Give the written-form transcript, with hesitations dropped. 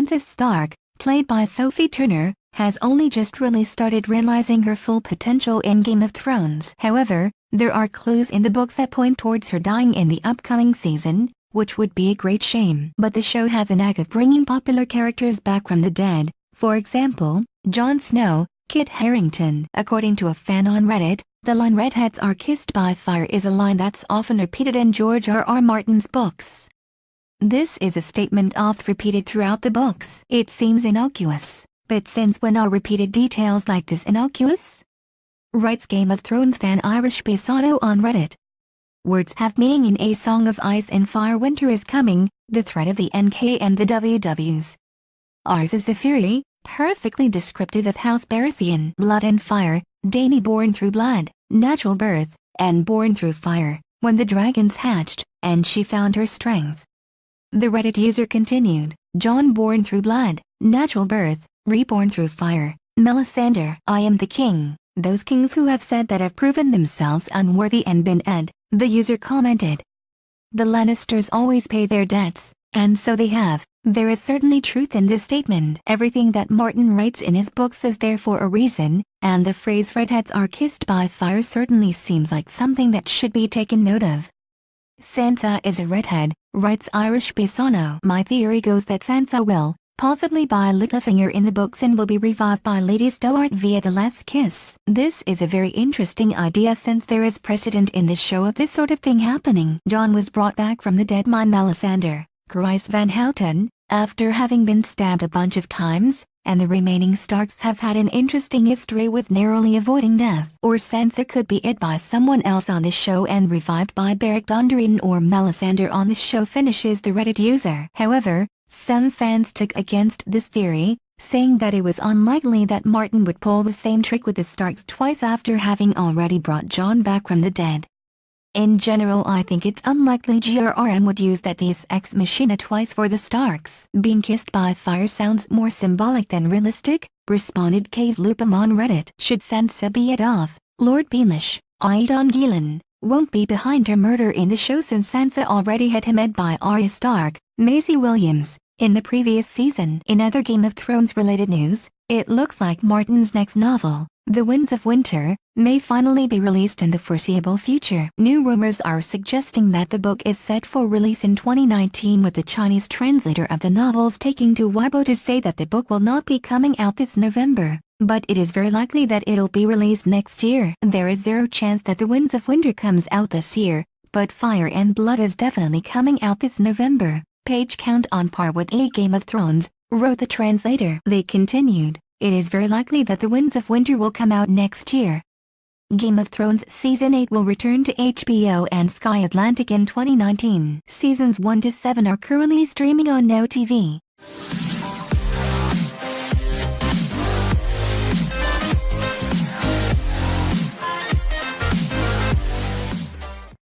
Sansa Stark, played by Sophie Turner, has only just really started realizing her full potential in Game of Thrones. However, there are clues in the books that point towards her dying in the upcoming season, which would be a great shame. But the show has a knack of bringing popular characters back from the dead, for example, Jon Snow, Kit Harington. According to a fan on Reddit, the line "redheads are kissed by fire" is a line that's often repeated in George R.R. Martin's books. This is a statement oft repeated throughout the books. It seems innocuous, but since when are repeated details like this innocuous? Writes Game of Thrones fan Irish Pisano on Reddit. Words have meaning in A Song of Ice and Fire. Winter is coming, the threat of the NK and the WWs. Ours is a fury, perfectly descriptive of House Baratheon. Blood and fire, Dany born through blood, natural birth, and born through fire, when the dragons hatched, and she found her strength. The Reddit user continued, Jon born through blood, natural birth, reborn through fire, Melisandre. I am the king. Those kings who have said that have proven themselves unworthy and been ed, the user commented. The Lannisters always pay their debts, and so they have. There is certainly truth in this statement. Everything that Martin writes in his books is there for a reason, and the phrase "redheads are kissed by fire" certainly seems like something that should be taken note of. Sansa is a redhead, writes Irish Pisano. My theory goes that Sansa will, possibly by Littlefinger in the books, and will be revived by Lady Stoddart via the last kiss. This is a very interesting idea since there is precedent in this show of this sort of thing happening. Jon was brought back from the dead by Melisandre, Carice Van Houten, after having been stabbed a bunch of times, and the remaining Starks have had an interesting history with narrowly avoiding death. Or Sansa could be it by someone else on this show and revived by Beric Dondarrion or Melisandre on this show, finishes the Reddit user. However, some fans took against this theory, saying that it was unlikely that Martin would pull the same trick with the Starks twice after having already brought Jon back from the dead. In general, I think it's unlikely GRRM would use that Deus Ex Machina twice for the Starks. Being kissed by fire sounds more symbolic than realistic, responded Cave Lupum on Reddit. Should Sansa be it off, Lord Baelish, Aegon Gillen, won't be behind her murder in the show since Sansa already had him ed by Arya Stark, Maisie Williams, in the previous season. In other Game of Thrones related news, it looks like Martin's next novel, The Winds of Winter, may finally be released in the foreseeable future. New rumors are suggesting that the book is set for release in 2019, with the Chinese translator of the novels taking to Weibo to say that the book will not be coming out this November, but it is very likely that it'll be released next year. There is zero chance that The Winds of Winter comes out this year, but Fire and Blood is definitely coming out this November. Page count on par with A Game of Thrones, wrote the translator. They continued, it is very likely that The Winds of Winter will come out next year. Game of Thrones Season 8 will return to HBO and Sky Atlantic in 2019. Seasons 1 to 7 are currently streaming on Now TV.